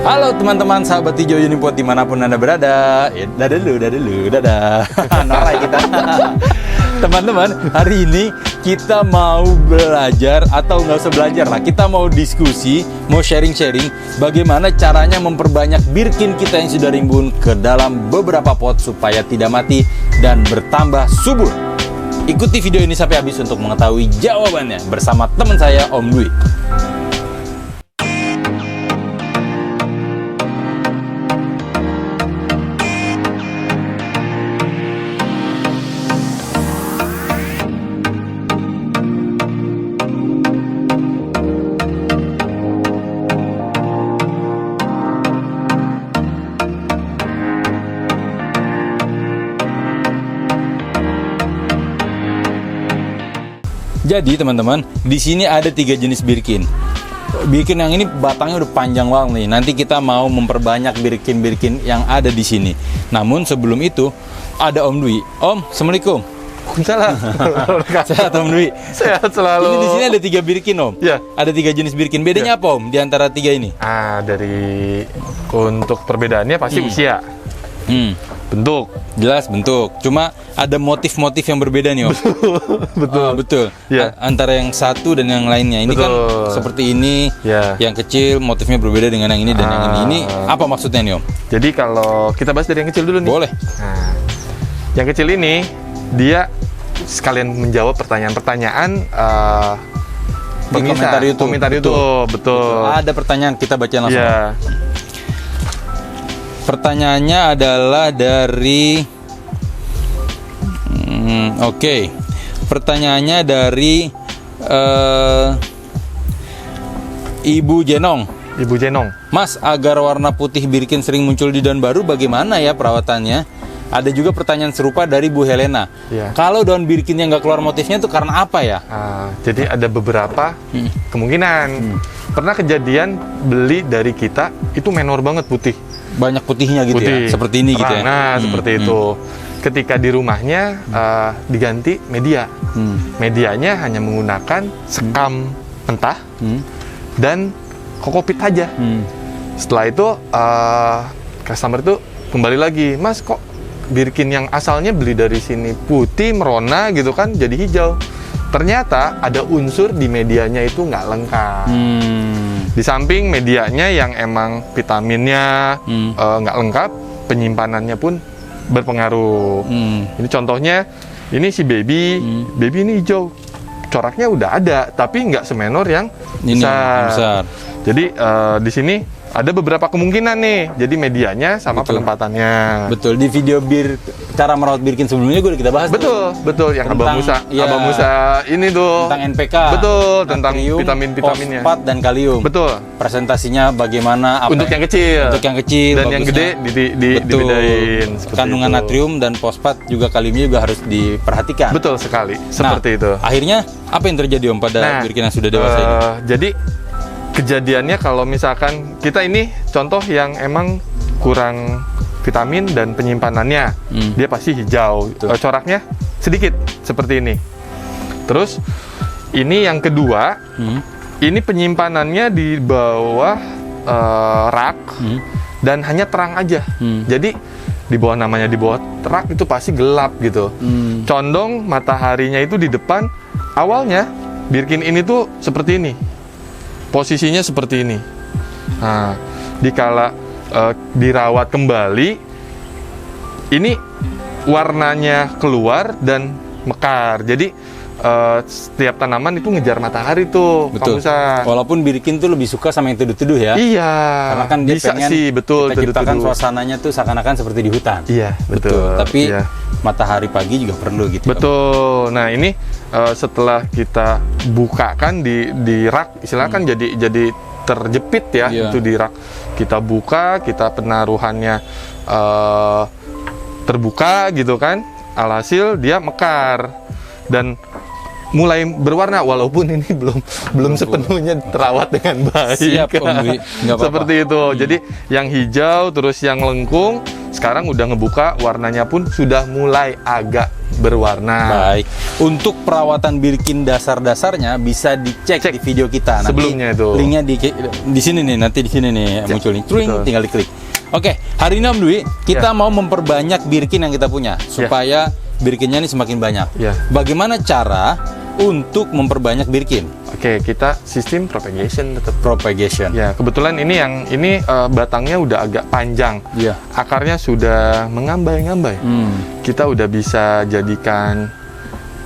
Halo teman-teman, sahabat hijau Unipod dimanapun Anda berada. Dadah. Norai kita. Teman-teman, hari ini kita mau belajar, atau nggak usah belajar lah, kita mau diskusi, mau sharing-sharing bagaimana caranya memperbanyak birkin kita yang sudah rimbun ke dalam beberapa pot supaya tidak mati dan bertambah subur. Ikuti video ini sampai habis untuk mengetahui jawabannya bersama teman saya, Om Dwi. Jadi teman-teman, di sini ada 3 jenis birkin. Birkin yang ini batangnya udah panjang banget nih. Nanti kita mau memperbanyak birkin-birkin yang ada di sini. Namun sebelum itu ada Om Dwi. Om, assalamualaikum. Salah. Sehat Om Dwi. Sehat selalu. Ini di sini ada 3 birkin Om. Ya. Ada 3 jenis birkin. Bedanya apa Om di antara 3 ini? Untuk perbedaannya pasti usia, bentuk. Jelas bentuk. Cuma ada motif-motif yang berbeda nih Om. Betul. Betul. Ya. Antara yang satu dan yang lainnya. Ini Betul. kan seperti ini. Ya. Yang kecil motifnya berbeda dengan yang ini dan yang ini. Ini apa maksudnya nih Om? Jadi kalau kita bahas dari yang kecil dulu nih. Boleh. Nah, yang kecil ini dia sekalian menjawab pertanyaan-pertanyaan Di komentar YouTube. Betul. Ada pertanyaan, kita baca langsung. Ya. Pertanyaannya adalah dari Oke. Pertanyaannya dari Ibu Jenong. Ibu Jenong. Mas, agar warna putih birkin sering muncul di daun baru, bagaimana ya perawatannya? Ada juga pertanyaan serupa dari Bu Helena. Ya. Kalau daun birkin yang nggak keluar motifnya itu karena apa ya? Jadi ada beberapa kemungkinan. Pernah kejadian beli dari kita itu menor banget putih. Banyak putihnya gitu Putih. ya? Seperti ini gitu ya? Nah, seperti itu. Ketika di rumahnya diganti media. Medianya hanya menggunakan sekam mentah dan kokopit aja. Setelah itu customer itu kembali lagi, Mas kok birkin yang asalnya beli dari sini putih merona gitu kan jadi hijau. Ternyata ada unsur di medianya itu nggak lengkap. Di samping medianya yang emang vitaminnya nggak lengkap, penyimpanannya pun berpengaruh. Ini contohnya, ini si baby ini hijau, coraknya udah ada, tapi nggak semenor yang Ini besar. Jadi di sini ada beberapa kemungkinan nih. Jadi medianya sama penempatannya. Betul. Di video cara merawat birkin sebelumnya gue udah kita bahas. Betul. Yang Tentang, Abang Musa ini tuh. Tentang NPK. Betul. Tentang natrium, vitamin-vitaminnya. Fosfat dan kalium. Betul. Presentasinya bagaimana? Untuk yang kecil. Untuk yang kecil. Dan yang gede dibedain. Kandungan itu. natrium dan fosfat juga kaliumnya juga harus diperhatikan. Betul sekali. Seperti itu. Akhirnya apa yang terjadi Om pada birkin yang sudah dewasa ini? Jadi kejadiannya kalau misalkan kita ini contoh yang emang kurang vitamin dan penyimpanannya, dia pasti hijau. Coraknya sedikit seperti ini. Terus ini yang kedua, ini penyimpanannya di bawah rak dan hanya terang aja. Jadi di bawah rak itu pasti gelap gitu. Condong mataharinya itu di depan. Awalnya birkin ini tuh seperti ini. Posisinya seperti ini. Nah, dikala dirawat kembali, ini warnanya keluar dan mekar. Jadi setiap tanaman itu ngejar matahari tuh. Betul. Walaupun birkin tuh lebih suka sama yang teduh-teduh ya. Iya. Karena kan dia bisa pengen sih, betul. kita ciptakan suasananya tuh seakan-akan seperti di hutan. Iya, betul. Tapi matahari pagi juga perlu gitu. Betul. Nah ini setelah kita bukakan di rak, istilahnya kan jadi terjepit ya. Itu di rak. Kita buka, kita penaruhannya terbuka gitu kan. Alhasil dia mekar dan mulai berwarna, walaupun ini belum sepenuhnya terawat dengan baik. Siap, Om Dwi. Nggak apa-apa. Seperti itu. Jadi yang hijau terus yang lengkung sekarang udah ngebuka, warnanya pun sudah mulai agak berwarna. Baik. Untuk perawatan Birkin dasar-dasarnya bisa dicek di video kita. Nanti sebelumnya itu. Linknya di sini nih, nanti di sini nih muncul nih. Tinggal diklik. Oke, hari ini Om Dwi, kita mau memperbanyak Birkin yang kita punya supaya Birkinnya ini semakin banyak. Bagaimana cara untuk memperbanyak Birkin? Oke, kita sistem propagation tetap. Propagation. Ya, kebetulan ini batangnya udah agak panjang. Iya. Akarnya sudah mengambai-ngambai. Kita udah bisa jadikan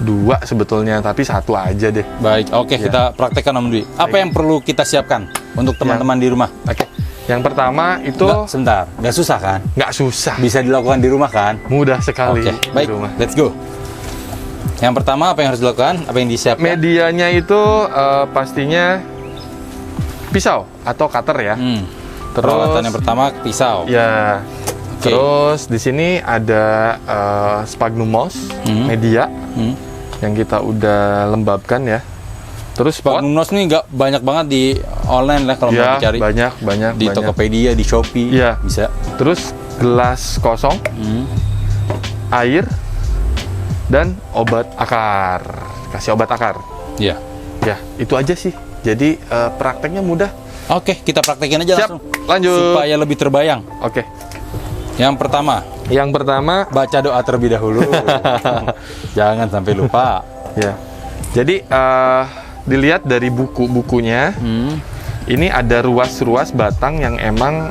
2 sebetulnya, tapi 1 aja deh. Baik, oke, kita praktekkan Om Dwi. Apa yang perlu kita siapkan untuk teman-teman di rumah? Oke. Yang pertama itu sebentar, nggak susah kan? Nggak susah. Bisa dilakukan di rumah kan? Mudah sekali. Oke, baik. Di rumah. Let's go. Yang pertama apa yang harus dilakukan? Apa yang disiapkan? Medianya itu pastinya pisau atau cutter ya. Peralatan yang pertama pisau. Ya. Terus di sini ada sphagnum moss media yang kita udah lembabkan ya. Terus sphagnum moss nih nggak banyak banget di online lah kalau mau dicari. Banyak di Tokopedia, di Shopee. Ya. Bisa. Terus gelas kosong, air, dan obat akar. Kasih obat akar. Iya. Ya, itu aja sih. Jadi prakteknya mudah. Oke, kita praktekin aja langsung. Lanjut. Supaya lebih terbayang. Oke. Yang pertama baca doa terlebih dahulu. Jangan sampai lupa. Ya. Jadi dilihat dari buku-bukunya. Ini ada ruas-ruas batang yang emang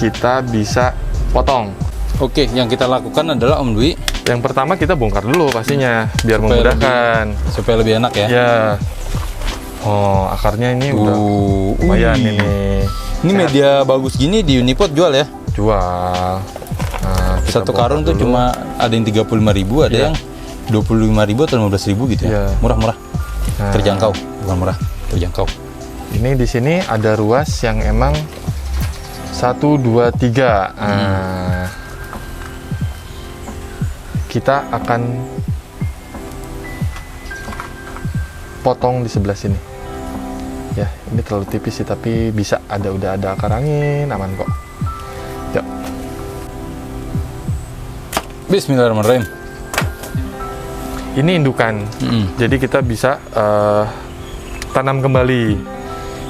kita bisa potong. Oke, yang kita lakukan adalah Om Dwi. Yang pertama kita bongkar dulu pastinya, biar memudahkan. Supaya lebih enak ya. Ya. Oh, akarnya ini udah lumayan ini. Ini media bagus gini di Unipot jual ya? Jual. Nah, satu karung tuh cuma ada yang 35.000, ada yang 25.000 atau 15.000 gitu ya. Murah-murah. Nah. Terjangkau, bukan murah, terjangkau. Ini di sini ada ruas yang emang 1, 2, 3. Kita akan potong di sebelah sini. Ya, ini terlalu tipis sih, tapi bisa udah ada akar angin, aman kok. Yuk. Bismillahirrahmanirrahim. Ini indukan, jadi kita bisa tanam kembali.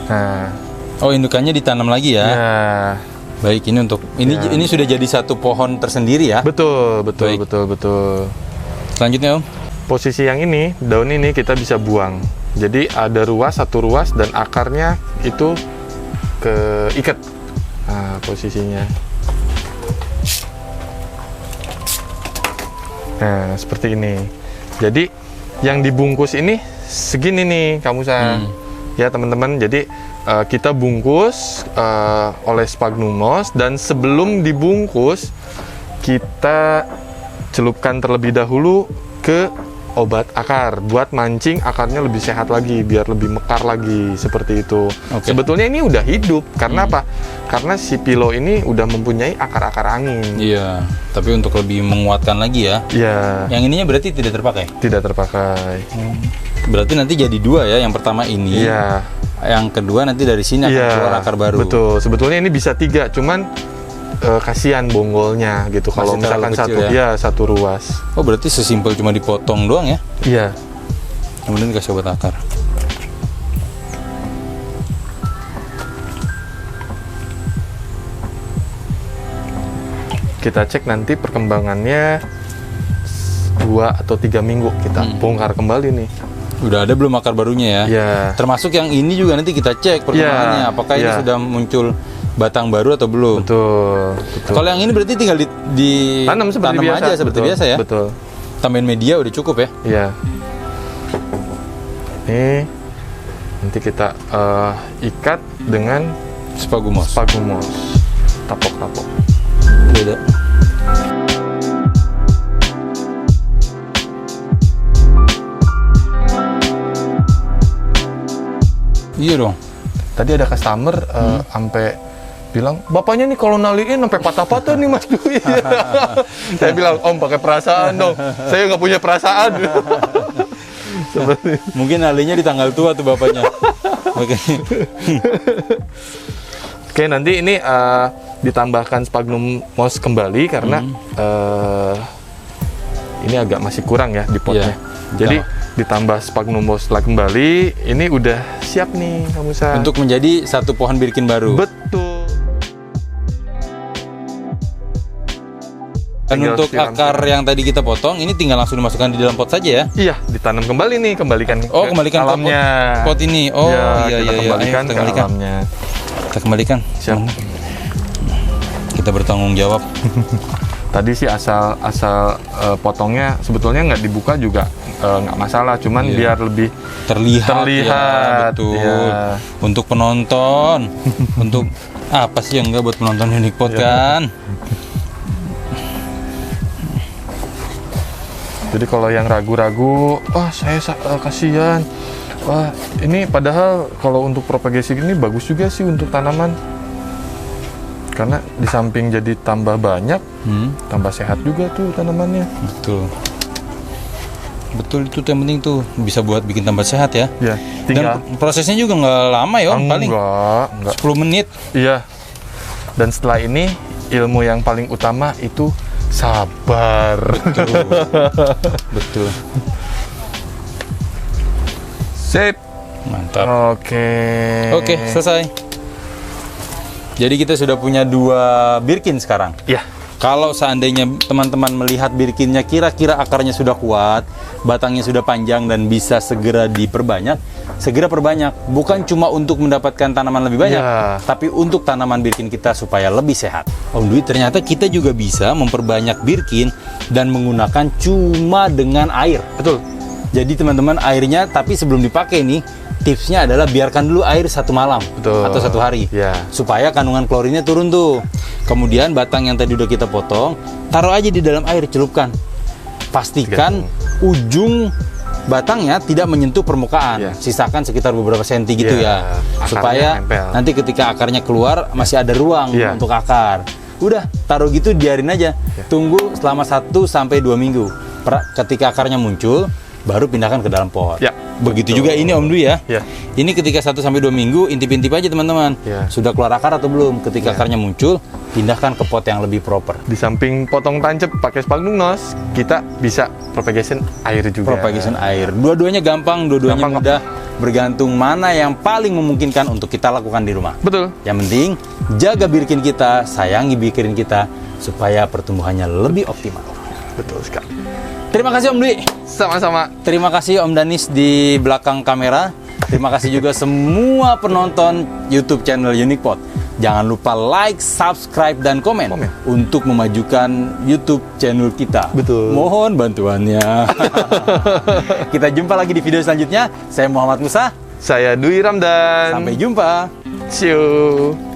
Nah, indukannya ditanam lagi ya? Ya. Baik, ini untuk ini sudah jadi satu pohon tersendiri ya? Betul. Baik. Betul. Selanjutnya Om. Posisi yang ini, daun ini kita bisa buang. Jadi ada satu ruas dan akarnya itu keikat. Nah, posisinya. Nah, seperti ini. Jadi yang dibungkus ini segini nih, kamu ya teman-teman. Jadi kita bungkus oleh sphagnum moss, dan sebelum dibungkus kita celupkan terlebih dahulu ke obat akar buat mancing akarnya lebih sehat lagi, biar lebih mekar lagi, seperti itu. Sebetulnya ini udah hidup karena apa? Karena si pilo ini udah mempunyai akar-akar angin. Iya, tapi untuk lebih menguatkan lagi ya. Iya. Yang ininya berarti tidak terpakai? Tidak terpakai. Berarti nanti jadi 2 ya, yang pertama ini. Iya. Yang kedua nanti dari sini akan keluar akar baru. Betul. Sebetulnya ini bisa 3, cuman kasihan bonggolnya gitu kalau misalkan satu ruas. Oh, berarti sesimpel cuma dipotong doang ya? Iya. Kemudian dikasih obat akar. Kita cek nanti perkembangannya 2 atau 3 minggu kita bongkar kembali nih. Udah ada belum akar barunya ya? Iya. Termasuk yang ini juga nanti kita cek perkembangannya. Apakah ini sudah muncul batang baru atau belum? Betul. Kalau yang ini berarti tinggal tanam seperti biasa. Aja seperti biasa ya? Betul. Tambahin media udah cukup ya? Iya. Ini nanti kita ikat dengan sphagnum moss. Tapok-tapok. Beda. Iya dong. Tadi ada customer sampai bilang, bapaknya nih kalau naliin sampai patah-patah nih Mas Dwi. Saya bilang, Om pakai perasaan dong. Saya nggak punya perasaan. Mungkin nalinya di tanggal tua tuh bapaknya. Oke, nanti ini ditambahkan sphagnum moss kembali karena ini agak masih kurang ya di potnya. Jadi ditambah sphagnum moss kembali, ini udah siap nih Kang Musa. Untuk menjadi satu pohon birkin baru. Betul. Dan Tinggal untuk akar yang tadi kita potong, ini tinggal langsung dimasukkan di dalam pot saja ya? Iya, ditanam kembali nih, kembalikan kembalikan ke alamnya. pot ini. Oh iya, kita kembalikan Ayo, ke alamnya. Kita kembalikan. Siap. Kita bertanggung jawab. Tadi sih asal potongnya sebetulnya nggak dibuka juga nggak masalah, cuman biar lebih terlihat. Ya, betul. Ya. Untuk penonton, untuk apa sih yang enggak buat penonton Unique Pot kan? Jadi kalau yang ragu-ragu, wah saya kasihan. Wah ini padahal kalau untuk propagasi ini bagus juga sih untuk tanaman. Karena di samping jadi tambah banyak, tambah sehat juga tuh tanamannya. Betul. Betul, itu yang penting tuh bisa buat bikin tambah sehat ya. Ya, tinggal. Dan prosesnya juga nggak lama ya, paling enggak. 10 menit. Iya. Dan setelah ini ilmu yang paling utama itu sabar. Betul. Betul. Sip. Mantap. Oke, selesai. Jadi kita sudah punya 2 birkin sekarang. Ya. Kalau seandainya teman-teman melihat birkinnya kira-kira akarnya sudah kuat, batangnya sudah panjang dan bisa segera diperbanyak, segera perbanyak. Bukan cuma untuk mendapatkan tanaman lebih banyak, tapi untuk tanaman birkin kita supaya lebih sehat. Om Dwi, ternyata kita juga bisa memperbanyak birkin dan menggunakan cuma dengan air. Betul. Jadi teman-teman, airnya tapi sebelum dipakai nih, tipsnya adalah biarkan dulu air 1 malam. Betul. Atau 1 hari, supaya kandungan klorinnya turun tuh. Kemudian batang yang tadi udah kita potong, taruh aja di dalam air, celupkan. Pastikan ujung batangnya tidak menyentuh permukaan, sisakan sekitar beberapa senti gitu ya, supaya nanti ketika akarnya keluar masih ada ruang untuk akar. Udah, taruh gitu, biarin aja. Tunggu selama 1 sampai 2 minggu. Ketika akarnya muncul, baru pindahkan ke dalam pot. Begitu juga ini Om Dwi ya. Ini ketika 1 sampai 2 minggu, intip-intip aja teman-teman. Sudah keluar akar atau belum? Ketika akarnya muncul, pindahkan ke pot yang lebih proper. Di samping potong tancap pakai sphagnum moss, kita bisa propagation air juga. Propagation air. Dua-duanya gampang, dua-duanya mudah. Bergantung mana yang paling memungkinkan untuk kita lakukan di rumah. Betul. Yang penting, jaga birkin kita, sayangi birkin kita, supaya pertumbuhannya lebih optimal. Betul sekali. Terima kasih Om Dwi. Sama-sama. Terima kasih Om Danis di belakang kamera. Terima kasih juga semua penonton YouTube channel Unique Pot. Jangan lupa like, subscribe, dan komen untuk memajukan YouTube channel kita. Betul. Mohon bantuannya. Kita jumpa lagi di video selanjutnya. Saya Muhammad Musa. Saya Dwi Ramdan. Sampai jumpa. See you.